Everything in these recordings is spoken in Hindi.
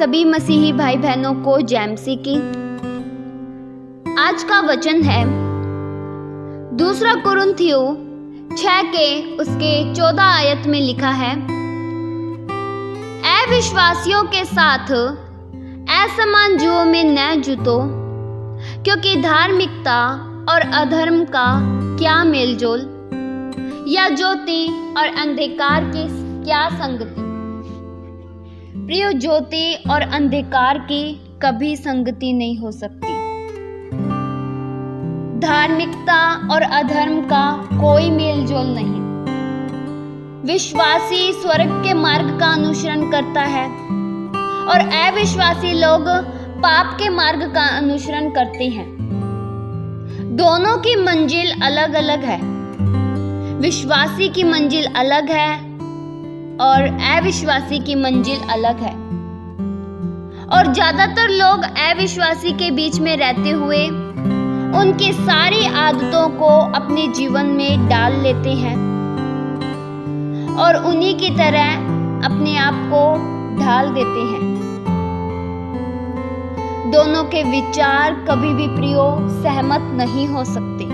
सभी मसीही भाई बहनों को जय मसीह की। आज का वचन है 2 कुरिन्थियों 6 के उसके 14 आयत में लिखा है, अविश्वासियों के साथ असमान जुओं में न जुटो, क्योंकि धार्मिकता और अधर्म का क्या मेलजोल, या ज्योति और अंधकार की क्या संगति। प्रिय, ज्योति और अंधकार की कभी संगति नहीं हो सकती। धार्मिकता और अधर्म का कोई मेलजोल नहीं। विश्वासी स्वर्ग के मार्ग का अनुसरण करता है और अविश्वासी लोग पाप के मार्ग का अनुसरण करते हैं। दोनों की मंजिल अलग अलग है। विश्वासी की मंजिल अलग है और अविश्वासी की मंजिल अलग है। और ज्यादातर लोग अविश्वासी के बीच में रहते हुए उनकी सारी आदतों को अपने जीवन में डाल लेते हैं और उन्हीं की तरह अपने आप को ढाल देते हैं। दोनों के विचार कभी भी प्रियो सहमत नहीं हो सकते।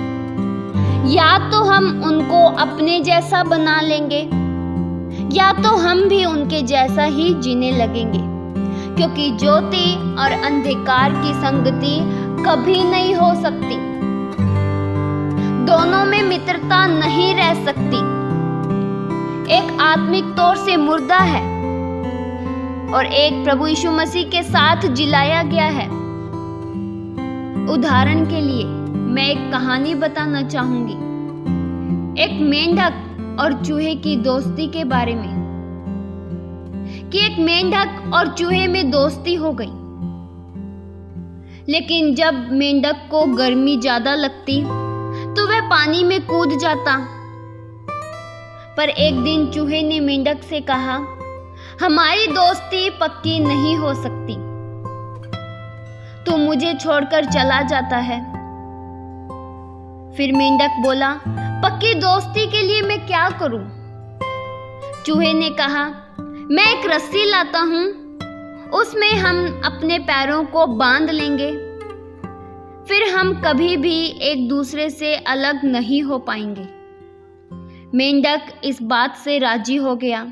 या तो हम उनको अपने जैसा बना लेंगे या तो हम भी उनके जैसा ही जीने लगेंगे, क्योंकि ज्योति और अंधकार की संगति कभी नहीं हो सकती। दोनों में मित्रता नहीं रह सकती। एक आत्मिक तौर से मुर्दा है और एक प्रभु यीशु मसीह के साथ जिलाया गया है। उदाहरण के लिए मैं एक कहानी बताना चाहूंगी, एक मेंढक और चूहे की दोस्ती के बारे में, कि एक मेंढक और चूहे में दोस्ती हो गई। लेकिन जब मेंढक को गर्मी ज्यादा लगती तो वह पानी में कूद जाता। पर एक दिन चूहे ने मेंढक से कहा, हमारी दोस्ती पक्की नहीं हो सकती, तू मुझे छोड़कर चला जाता है। फिर मेंढक बोला, पक्की दोस्ती के लिए मैं क्या करूं? चूहे ने कहा, मैं एक रस्सी लाता हूं, उसमें हम अपने पैरों को बांध लेंगे, फिर हम कभी भी एक दूसरे से अलग नहीं हो पाएंगे। मेंढक इस बात से राजी हो गया।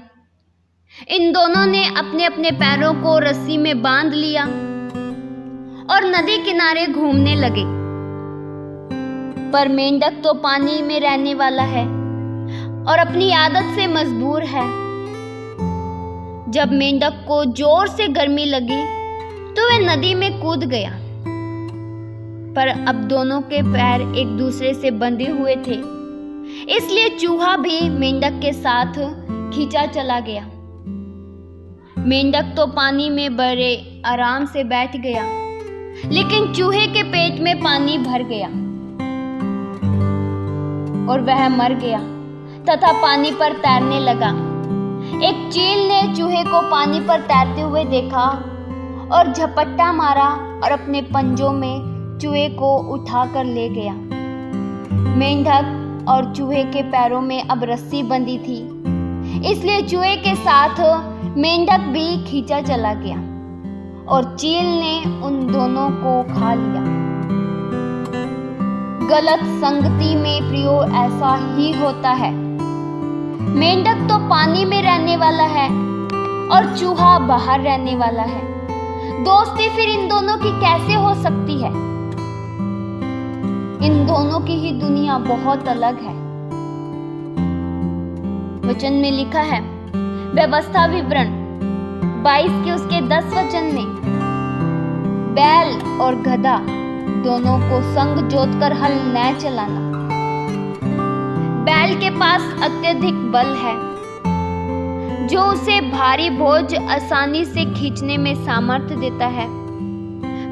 इन दोनों ने अपने अपने पैरों को रस्सी में बांध लिया और नदी किनारे घूमने लगे। पर मेंढक तो पानी में रहने वाला है और अपनी आदत से मजबूर है। जब मेंढक को जोर से गर्मी लगी तो वह नदी में कूद गया, पर अब दोनों के पैर एक दूसरे से बंधे हुए थे, इसलिए चूहा भी मेंढक के साथ खींचा चला गया। मेंढक तो पानी में बड़े आराम से बैठ गया, लेकिन चूहे के पेट में पानी भर गया और वह मर गया तथा पानी पर तैरने लगा। एक चील ने चूहे को पानी पर तैरते हुए देखा और झपट्टा मारा और अपने पंजों में चूहे को उठाकर ले गया। मेंढक और चूहे के पैरों में अब रस्सी बंधी थी, इसलिए चूहे के साथ मेंढक भी खींचा चला गया और चील ने उन दोनों को खा लिया। गलत संगति में प्रियो ऐसा ही होता है। मेंढक तो पानी में रहने वाला है और चूहा बाहर रहने वाला है। दोस्ती फिर इन दोनों की कैसे हो सकती है? इन दोनों की ही दुनिया बहुत अलग है। वचन में लिखा है, व्यवस्था विवरण 22 के उसके 10 वचन में, बैल और गधा दोनों को संग जोतकर हल न चलाना। बैल के पास अत्यधिक बल है जो उसे भारी बोझ आसानी से खींचने में सामर्थ्य देता है।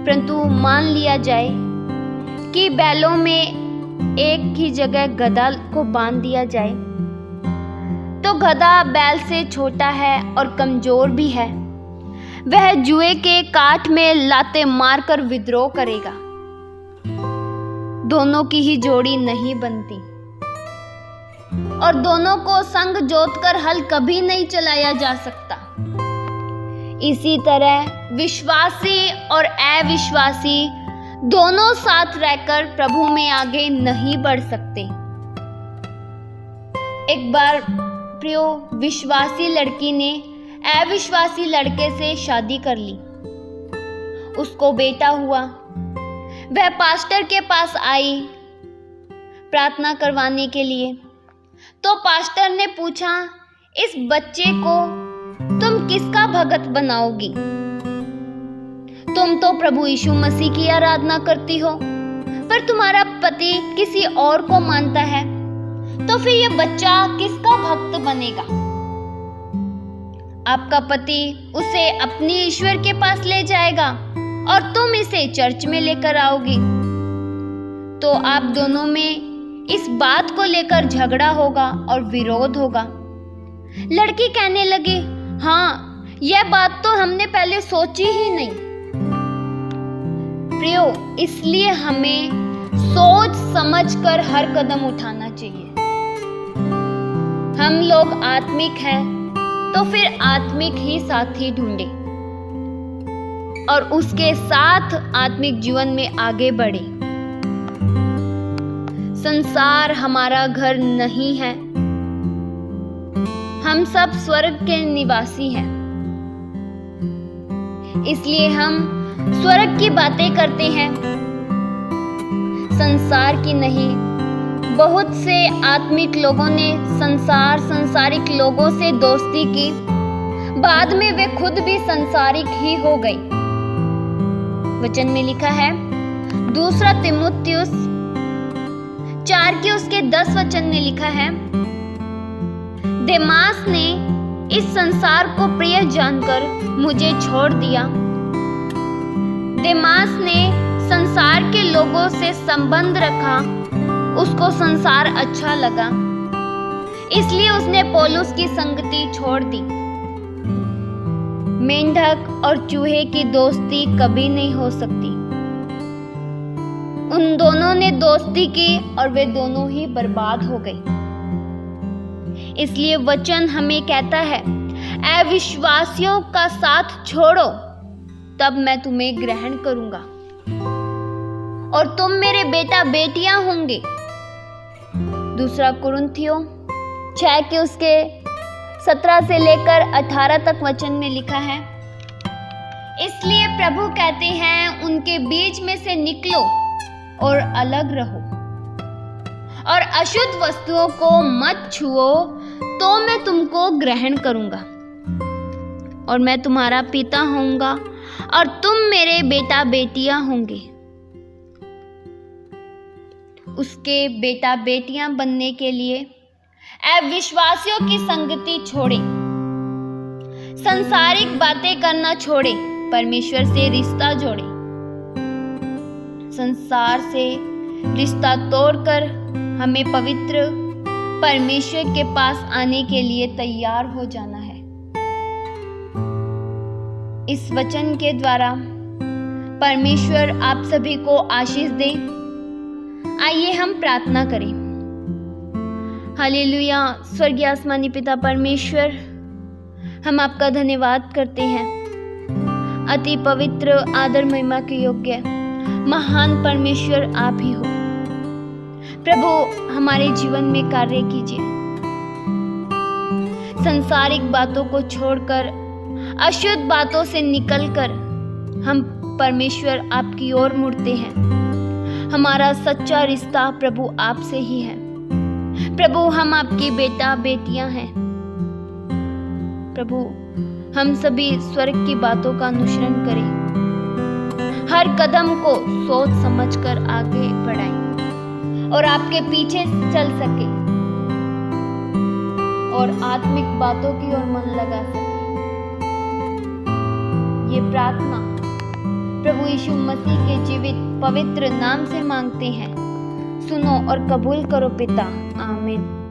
परंतु मान लिया जाए कि बैलों में एक ही जगह गधा को बांध दिया जाए, तो गधा बैल से छोटा है और कमजोर भी है। वह जुए के काठ में लाते मारकर विद्रोह करेगा। दोनों की ही जोड़ी नहीं बनती और दोनों को संग जोतकर हल कभी नहीं चलाया जा सकता। इसी तरह विश्वासी और अविश्वासी दोनों साथ रहकर प्रभु में आगे नहीं बढ़ सकते। एक बार प्रियो विश्वासी लड़की ने अविश्वासी लड़के से शादी कर ली। उसको बेटा हुआ। वह पास्टर के पास आई प्रार्थना करवाने के लिए। तो पास्टर ने पूछा, इस बच्चे को तुम किसका भगत बनाओगी? तुम तो प्रभु यीशु मसीह की आराधना करती हो, पर तुम्हारा पति किसी और को मानता है, तो फिर यह बच्चा किसका भक्त बनेगा? आपका पति उसे अपने ईश्वर के पास ले जाएगा और तुम इसे चर्च में लेकर आओगी, तो आप दोनों में इस बात को लेकर झगड़ा होगा और विरोध होगा। लड़की कहने लगी, हाँ, यह बात तो हमने पहले सोची ही नहीं। प्रियो, इसलिए हमें सोच समझकर हर कदम उठाना चाहिए। हम लोग आत्मिक हैं, तो फिर आत्मिक ही साथी ढूंढे और उसके साथ आत्मिक जीवन में आगे बढ़े। संसार हमारा घर नहीं है। हम सब स्वर्ग के निवासी हैं। इसलिए हम स्वर्ग की बातें करते हैं, संसार की नहीं। बहुत से आत्मिक लोगों ने सांसारिक लोगों से दोस्ती की, बाद में वे खुद भी सांसारिक ही हो गए। वचन में लिखा है, दूसरा तीमुथियुस 4 के उसके 10 वचन में लिखा है, देमास ने इस संसार को प्रिय जानकर मुझे छोड़ दिया। देमास ने संसार के लोगों से संबंध रखा, उसको संसार अच्छा लगा, इसलिए उसने पौलुस की संगति छोड़ दी। मेंढक और चूहे की दोस्ती कभी नहीं हो सकती। उन दोनों ने दोस्ती की और वे दोनों ही बर्बाद हो गए। इसलिए वचन हमें कहता है, अविश्वासियों का साथ छोड़ो, तब मैं तुम्हें ग्रहण करूंगा और तुम मेरे बेटा बेटियां होंगे। दूसरा कुरिन्थियों 6 के उसके 17 से लेकर 18 तक वचन में लिखा है, इसलिए प्रभु कहते हैं, उनके बीच में से निकलो और अलग रहो और अशुद्ध वस्तुओं को मत छुओ, तो मैं तुमको ग्रहण करूंगा और मैं तुम्हारा पिता होऊंगा और तुम मेरे बेटा बेटियां होंगे। उसके बेटा बेटियां बनने के लिए अविश्वासियों की संगति छोड़े, सांसारिक बातें करना छोड़े, परमेश्वर से रिश्ता जोड़े। संसार से रिश्ता तोड़कर हमें पवित्र परमेश्वर के पास आने के लिए तैयार हो जाना है। इस वचन के द्वारा परमेश्वर आप सभी को आशीष दे। आइए हम प्रार्थना करें। हालेलुया। स्वर्गीय आसमानी पिता परमेश्वर, हम आपका धन्यवाद करते हैं। अति पवित्र, आदर महिमा के योग्य महान परमेश्वर आप ही हो। प्रभु, हमारे जीवन में कार्य कीजिए। सांसारिक बातों को छोड़कर, अशुद्ध बातों से निकलकर हम परमेश्वर आपकी ओर मुड़ते हैं। हमारा सच्चा रिश्ता प्रभु आपसे ही है। प्रभु, हम आपकी बेटा बेटियां हैं। प्रभु, हम सभी स्वर्ग की बातों का अनुसरण करें, हर कदम को सोच समझकर आगे बढ़ाएं और आपके पीछे चल सके और आत्मिक बातों की ओर मन लगा सके। ये प्रार्थना प्रभु यीशु मसीह के जीवित पवित्र नाम से मांगते हैं। सुनो और कबूल करो पिता। आमीन।